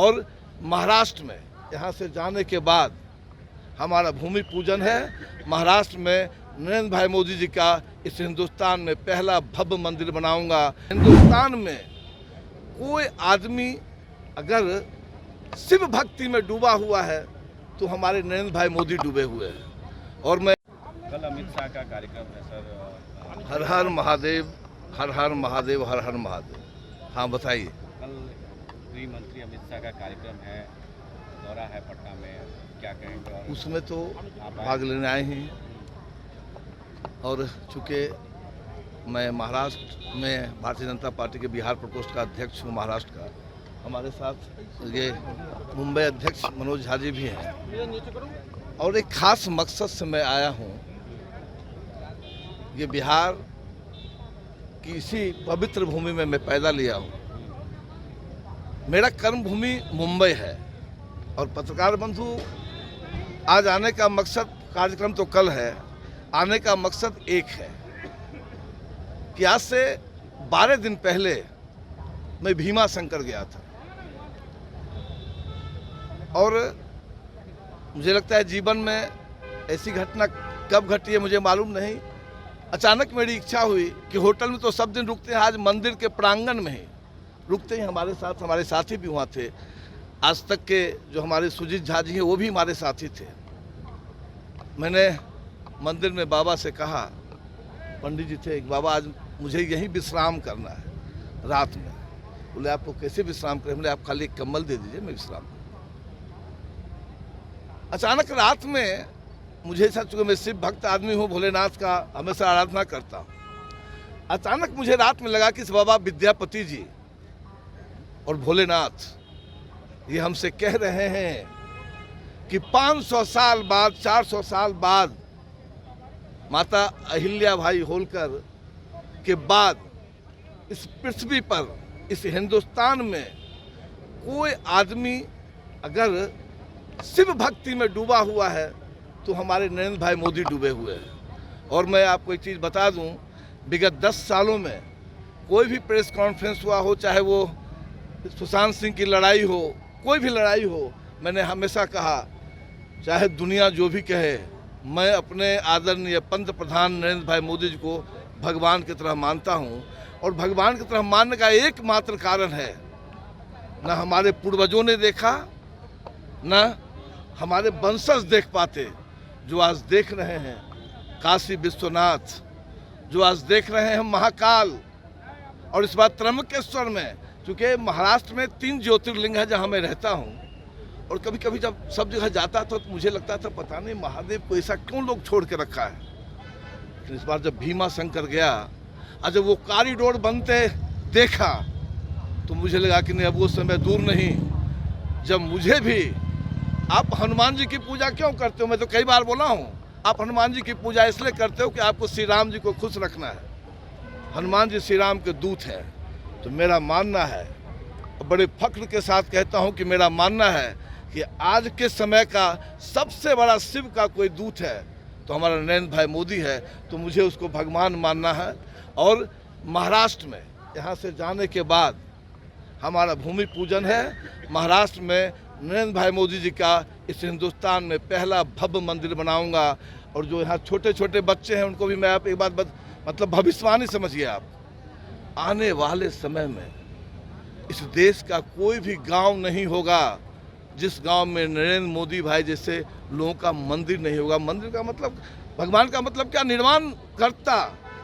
और महाराष्ट्र में यहाँ से जाने के बाद हमारा भूमि पूजन है। महाराष्ट्र में नरेंद्र भाई मोदी जी का इस हिंदुस्तान में पहला भव्य मंदिर बनाऊंगा। हिंदुस्तान में कोई आदमी अगर शिव भक्ति में डूबा हुआ है तो हमारे नरेंद्र भाई मोदी डूबे हुए हैं। और मैं कल अमित शाह का कार्यक्रम है सर, हर हर महादेव, हर हर महादेव, हर हर महादेव। हाँ बताइए। कल गृह मंत्री अमित शाह का कार्यक्रम है, दौरा है पटना में, क्या कहेंगे? और उसमें तो भाग लेने आए हैं और चूँकि मैं महाराष्ट्र में भारतीय जनता पार्टी के बिहार प्रकोष्ठ का अध्यक्ष हूँ महाराष्ट्र का, हमारे साथ ये मुंबई अध्यक्ष मनोज झा जी भी हैं और एक खास मकसद से मैं आया हूँ। ये बिहार की इसी पवित्र भूमि में मैं पैदा लिया हूँ। मेरा कर्म भूमि मुंबई है और पत्रकार बंधु आज आने का मकसद, कार्यक्रम तो कल है, आने का मकसद एक है कि आज से 12 दिन पहले मैं भीमा शंकर गया था और मुझे लगता है जीवन में ऐसी घटना कब घटी है मुझे मालूम नहीं। अचानक मेरी इच्छा हुई कि होटल में तो सब दिन रुकते हैं, आज मंदिर के प्रांगण में ही रुकते हैं। हमारे साथी भी वहाँ थे। आज तक के जो हमारे सुजीत झा जी हैं वो भी हमारे साथी थे। मैंने मंदिर में बाबा से कहा, पंडित जी थे, बाबा आज मुझे यहीं विश्राम करना है रात में। बोले आपको कैसे विश्राम करें? बोले आप खाली एक कंबल दे दीजिए, मैं विश्राम करूँ। अचानक रात में मुझे ऐसा, चूँकि मैं शिव भक्त आदमी हूँ, भोलेनाथ का हमेशा आराधना करता हूँ, अचानक मुझे रात में लगा कि इस बाबा विद्यापति जी और भोलेनाथ ये हमसे कह रहे हैं कि 500 साल बाद, 400 साल बाद माता अहिल्या भाई होलकर के बाद इस पृथ्वी पर, इस हिंदुस्तान में कोई आदमी अगर शिव भक्ति में डूबा हुआ है तो हमारे नरेंद्र भाई मोदी डूबे हुए हैं। और मैं आपको एक चीज़ बता दूं, विगत 10 सालों में कोई भी प्रेस कॉन्फ्रेंस हुआ हो, चाहे वो सुशांत सिंह की लड़ाई हो, कोई भी लड़ाई हो, मैंने हमेशा कहा, चाहे दुनिया जो भी कहे, मैं अपने आदरणीय पंत प्रधान नरेंद्र भाई मोदी जी को भगवान की तरह मानता हूं। और भगवान की तरह मानने का एकमात्र कारण है, न हमारे पूर्वजों ने देखा, न हमारे वंशज देख पाते, जो आज देख रहे हैं काशी विश्वनाथ, जो आज देख रहे हैं महाकाल, और इस बार त्र्यंबकेश्वर में, क्योंकि महाराष्ट्र में 3 ज्योतिर्लिंग है जहाँ मैं रहता हूँ। और कभी कभी जब सब जगह जाता था तो मुझे लगता था पता नहीं महादेव को ऐसा क्यों लोग छोड़ के रखा है। लेकिन इस बार जब भीमा शंकर गया और जब वो कॉरिडोर बनते देखा तो मुझे लगा कि नहीं, अब वो समय दूर नहीं जब मुझे भी, आप हनुमान जी की पूजा क्यों करते हो? मैं तो कई बार बोला हूँ, आप हनुमान जी की पूजा इसलिए करते हो कि आपको श्री राम जी को खुश रखना है। हनुमान जी श्री राम के दूत हैं। तो मेरा मानना है, बड़े फख्र के साथ कहता हूँ कि मेरा मानना है कि आज के समय का सबसे बड़ा शिव का कोई दूत है तो हमारा नरेंद्र भाई मोदी है। तो मुझे उसको भगवान मानना है। और महाराष्ट्र में यहाँ से जाने के बाद हमारा भूमि पूजन है। महाराष्ट्र में नरेंद्र भाई मोदी जी का इस हिंदुस्तान में पहला भव्य मंदिर बनाऊंगा। और जो यहाँ छोटे छोटे बच्चे हैं उनको भी मैं आप एक बात मतलब भविष्यवाणी समझिए आप, आने वाले समय में इस देश का कोई भी गांव नहीं होगा जिस गांव में नरेंद्र मोदी भाई जैसे लोगों का मंदिर नहीं होगा। मंदिर का मतलब, भगवान का मतलब क्या? निर्माण करता।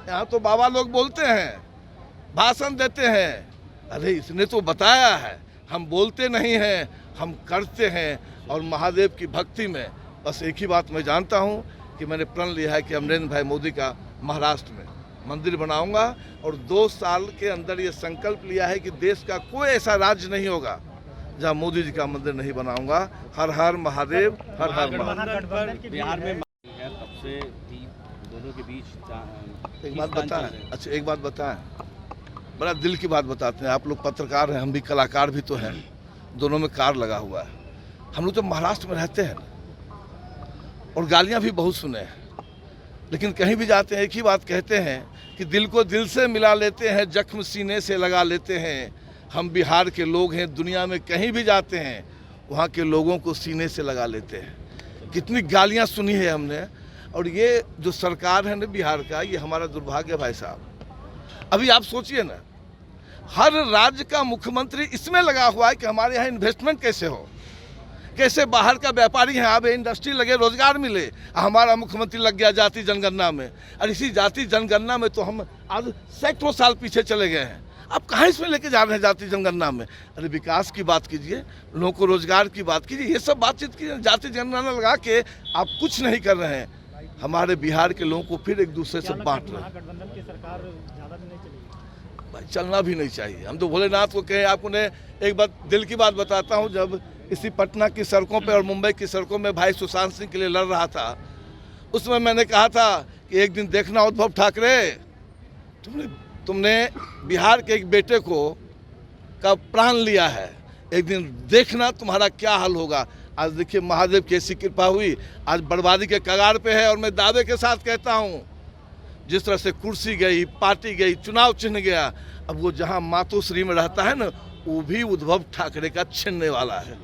यहाँ तो बाबा लोग बोलते हैं, भाषण देते हैं, अरे इसने तो बताया है। हम बोलते नहीं हैं, हम करते हैं। और महादेव की भक्ति में बस एक ही बात मैं जानता हूँ कि मैंने प्रण लिया है कि हम नरेंद्र भाई मोदी का महाराष्ट्र में मंदिर बनाऊंगा। और 2 साल के अंदर ये संकल्प लिया है कि देश का कोई ऐसा राज्य नहीं होगा जहां मोदी जी का मंदिर नहीं बनाऊंगा। हर हर महादेव, हर हर महादेव। बिहार में तब से दोनों के बीच एक बात बताएं, अच्छा एक बात बताएं, बड़ा दिल की बात बताते हैं। आप लोग पत्रकार हैं, हम भी कलाकार भी तो हैं, दोनों में कार लगा हुआ है। हम लोग तो महाराष्ट्र में रहते हैं और गालियां भी बहुत सुने हैं, लेकिन कहीं भी जाते हैं एक ही बात कहते हैं कि दिल को दिल से मिला लेते हैं, जख्म सीने से लगा लेते हैं। हम बिहार के लोग हैं, दुनिया में कहीं भी जाते हैं वहाँ के लोगों को सीने से लगा लेते हैं। कितनी गालियाँ सुनी है हमने। और ये जो सरकार है ना बिहार का, ये हमारा दुर्भाग्य है भाई साहब। अभी आप सोचिए ना, हर राज्य का मुख्यमंत्री इसमें लगा हुआ है कि हमारे यहाँ इन्वेस्टमेंट कैसे हो, कैसे बाहर का व्यापारी यहाँ आवे, इंडस्ट्री लगे, रोजगार मिले। हमारा मुख्यमंत्री लग गया जाति जनगणना में। और इसी जाति जनगणना में तो हम आज सैकड़ों साल पीछे चले गए हैं। आप कहाँ इसमें लेके जा रहे हैं जाति जनगणना में? अरे विकास की बात कीजिए, लोगों को रोजगार की बात कीजिए, ये सब बातचीत कीजिए। जाति जनगणना लगा के आप कुछ नहीं कर रहे हैं। हमारे बिहार के लोगों को फिर एक दूसरे से बांट रहे हैं। गठबंधन की सरकार ज़्यादा भी नहीं चलेगी भाई चलना भी नहीं चाहिए। हम तो भोलेनाथ को कहें। आपको ने एक बात दिल की बात बताता हूँ, जब इसी पटना की सड़कों पे और मुंबई की सड़कों में भाई सुशांत सिंह के लिए लड़ रहा था, उसमें मैंने कहा था कि एक दिन देखना उद्धव ठाकरे, तुमने बिहार के एक बेटे को का प्राण लिया है, एक दिन देखना तुम्हारा क्या हाल होगा। आज देखिए महादेव की ऐसी कृपा हुई, आज बर्बादी के कगार पे है। और मैं दावे के साथ कहता हूँ, जिस तरह से कुर्सी गई, पार्टी गई, चुनाव चिन्ह गया, अब वो जहाँ मातोश्री में रहता है ना, वो भी उद्धव ठाकरे का छीनने वाला है।